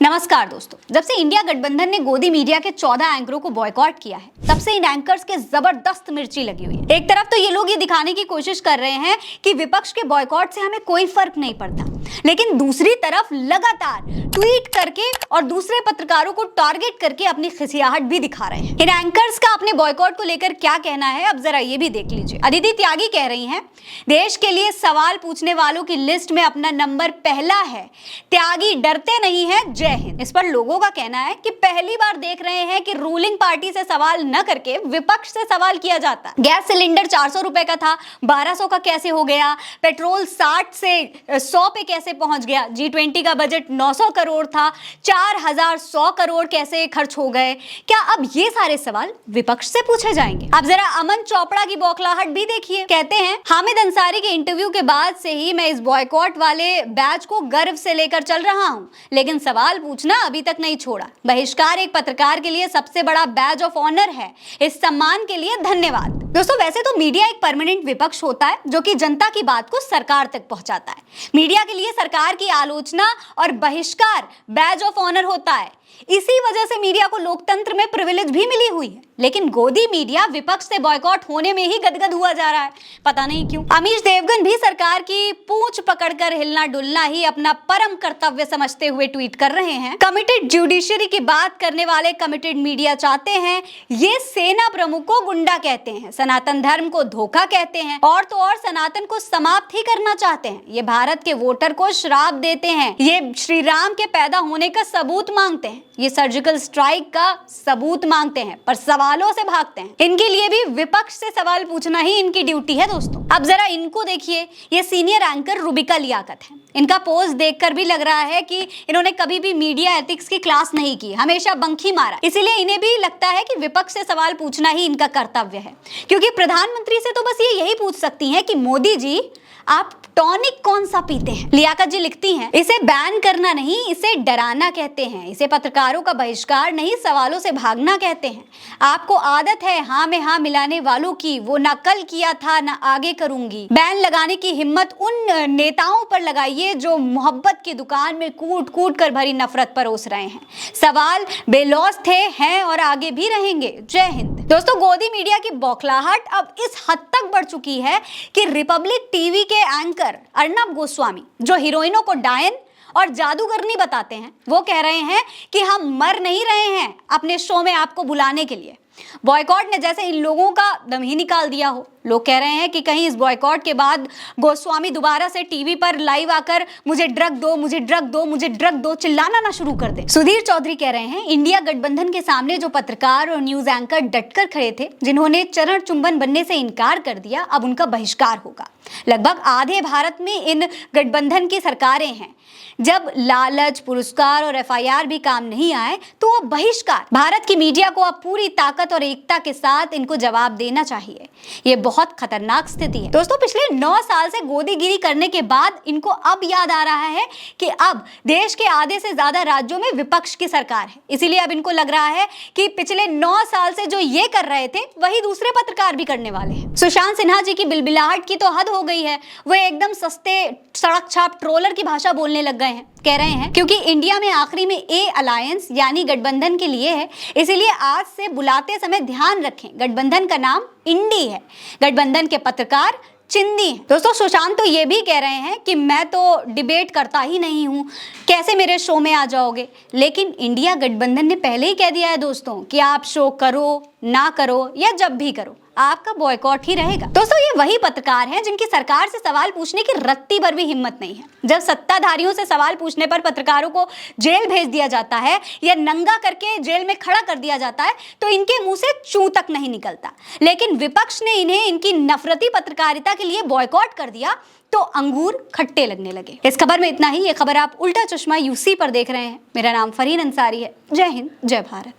नमस्कार दोस्तों, जब से इंडिया गठबंधन ने गोदी मीडिया के 14 एंकरों को बॉयकॉट किया है, तब से इन एंकर्स के जबरदस्त मिर्ची लगी हुई है। एक तरफ तो ये लोग ये दिखाने की कोशिश कर रहे हैं कि विपक्ष के बॉयकॉट से हमें कोई फर्क नहीं पड़ता, लेकिन दूसरी तरफ लगातार ट्वीट करके और दूसरे पत्रकारों को टारगेट करके अपनी खिसियाहट भी दिखा रहे हैं। इन एंकर्स का अपने बॉयकॉट को लेकर क्या कहना है, अब जरा ये भी देख लीजिए। अदिति त्यागी कह रही हैं, देश के लिए सवाल पूछने वालों की लिस्ट में अपना नंबर पहला है, त्यागी डरते नहीं है, जय हिंद। इस पर लोगों का कहना है कि पहली बार देख रहे हैं कि रूलिंग पार्टी से सवाल न करके विपक्ष से सवाल किया जाता। गैस सिलेंडर 400 रुपए का था, 1200 का कैसे हो गया? पेट्रोल 60 से 100 पे कैसे पहुंच गया? G20 का बजट 900 करोड़ था, 4100 करोड़ कैसे खर्च हो गए? क्या अब ये सारे सवाल विपक्ष से पूछे जाएंगे? अब जरा अमन चोपड़ा की बौखलाहट भी देखिए। कहते हैं, हामिद अंसारी के इंटरव्यू के बाद से ही मैं इस बॉयकॉट वाले बैच को गर्व से लेकर चल रहा हूं, लेकिन सवाल पूछना अभी तक नहीं छोड़ा। बहिष्कार एक पत्रकार के लिए सबसे बड़ा बैज ऑफ ऑनर है। इस सम्मान के लिए धन्यवाद। दोस्तों, वैसे तो मीडिया एक परमानेंट विपक्ष होता है जो कि जनता की बात को सरकार तक पहुंचाता है। मीडिया के लिए सरकार की आलोचना और बहिष्कार बैज ऑफ ऑनर होता है। इसी वजह से मीडिया को लोकतंत्र में प्रिविलेज भी मिली हुई है, लेकिन गोदी मीडिया विपक्ष से बॉयकॉट होने में ही गदगद हुआ जा रहा है, पता नहीं क्यों। अमीश देवगन भी सरकार की पूंछ पकड़कर हिलना डुलना ही अपना परम कर्तव्य समझते हुए ट्वीट कर रहे हैं। कमिटेड जुडिशरी की बात करने वाले कमिटेड मीडिया चाहते हैं, ये सेना प्रमुख को गुंडा कहते हैं, सनातन धर्म को धोखा कहते हैं, और तो और सनातन को समाप्त ही करना चाहते हैं। ये भारत के वोटर को श्राप देते हैं, ये श्री राम के पैदा होने का सबूत मांगते हैं, ये सर्जिकल स्ट्राइक का सबूत मांगते हैं, पर सवालों से भागते हैं। इनके लिए भी विपक्ष से सवाल पूछना ही इनकी ड्यूटी है दोस्तों। अब जरा इनको देखिए, ये सीनियर एंकर रुबिका लियाकत है। इनका पोस्ट देखकर भी लग रहा है कि इन्होंने कभी भी मीडिया एथिक्स की क्लास नहीं की, हमेशा बंक ही मारा। इसीलिए इन्हें भी लगता है कि विपक्ष से सवाल पूछना ही इनका कर्तव्य है, क्योंकि प्रधानमंत्री से तो बस ये यही पूछ सकती हैं कि मोदी जी, आप टॉनिक कौन सा पीते हैं? लियाकत जी लिखती हैं, इसे बैन करना नहीं, इसे डराना कहते हैं, इसे पत्रकारों का बहिष्कार नहीं, सवालों से भागना कहते हैं। आपको आदत है हाँ में हाँ मिलाने वालों की, वो ना कल किया था ना आगे करूंगी। बैन लगाने की हिम्मत उन नेताओं पर लगाइए जो मोहब्बत की दुकान में कूट कूट कर भरी नफरत परोस रहे हैं। सवाल बेलौस थे, हैं और आगे भी रहेंगे। जय हिंद। दोस्तों, गोदी मीडिया की बौखलाहट अब इस हद तक बढ़ चुकी है कि रिपब्लिक टीवी के एंकर अर्नब गोस्वामी, जो हीरोइनों को डायन और जादूगरनी बताते हैं, वो कह रहे हैं कि हम मर नहीं रहे हैं अपने शो में आपको बुलाने के लिए। बॉयकॉट ने जैसे इन लोगों का दम ही निकाल दिया हो। लोग कह रहे हैं कि कहीं इस बॉयकॉट के बाद गोस्वामी दोबारा से टीवी पर लाइव आकर मुझे ड्रग दो, मुझे ड्रग दो, मुझे ड्रग दो चिल्लाना ना शुरू कर दे। सुधीर चौधरी कह रहे हैं, इंडिया गठबंधन के सामने जो पत्रकार और न्यूज एंकर डटकर खड़े थे, जिन्होंने चरण चुंबन बनने से इनकार कर दिया, अब उनका बहिष्कार होगा। लगभग आधे भारत में इन गठबंधन की सरकारें हैं। जब लालच, पुरस्कार और FIR भी काम नहीं आए, तो अब बहिष्कार। भारत की मीडिया को अब पूरी ताकत और एकता के साथ इनको जवाब देना चाहिए। ये बहुत खतरनाक स्थिति है दोस्तों। पिछले 9 साल से गोदीगिरी करने के बाद इनको अब याद आ रहा है कि अब देश के आधे से ज्यादा राज्यों में विपक्ष की सरकार है। इसीलिए अब इनको लग रहा है कि पिछले 9 साल से जो ये कर रहे थे, वही दूसरे पत्रकार भी करने वाले हैं। सुशांत सिन्हा जी की बिलबिलाहट की तो हद हो गई है। वो एकदम सस्ते सड़क छाप ट्रोलर की भाषा बोलने लग गए हैं। कह रहे हैं, क्योंकि इंडिया में आखिरी में ए अलायंस यानी गठबंधन के लिए है, इसलिए आज से बुलाते समय ध्यान रखें, गठबंधन का नाम इंडी है, गठबंधन के पत्रकार चिंदी हैं। दोस्तों, सुशांत तो ये भी कह रहे हैं कि मैं तो डिबेट करता ही नहीं हूं, कैसे मेरे शो में आ जाओगे? लेकिन इंडिया गठबंधन ने पहले ही कह दिया है दोस्तों कि आप शो करो ना करो या जब भी करो, आपका बॉयकॉट ही रहेगा। दोस्तों, ये वही पत्रकार हैं जिनकी सरकार से सवाल पूछने की रत्ती भर भी हिम्मत नहीं है। जब सत्ताधारियों से सवाल पूछने पर पत्रकारों को जेल भेज दिया जाता है या नंगा करके जेल में खड़ा कर दिया जाता है, तो इनके मुंह से चू तक नहीं निकलता। लेकिन विपक्ष ने इन्हें इनकी नफरती पत्रकारिता के लिए बॉयकॉट कर दिया, तो अंगूर खट्टे लगने लगे। इस खबर में इतना ही। ये खबर आप उल्टा चश्मा UC पर देख रहे हैं। मेरा नाम फरहीन अंसारी है। जय हिंद, जय भारत।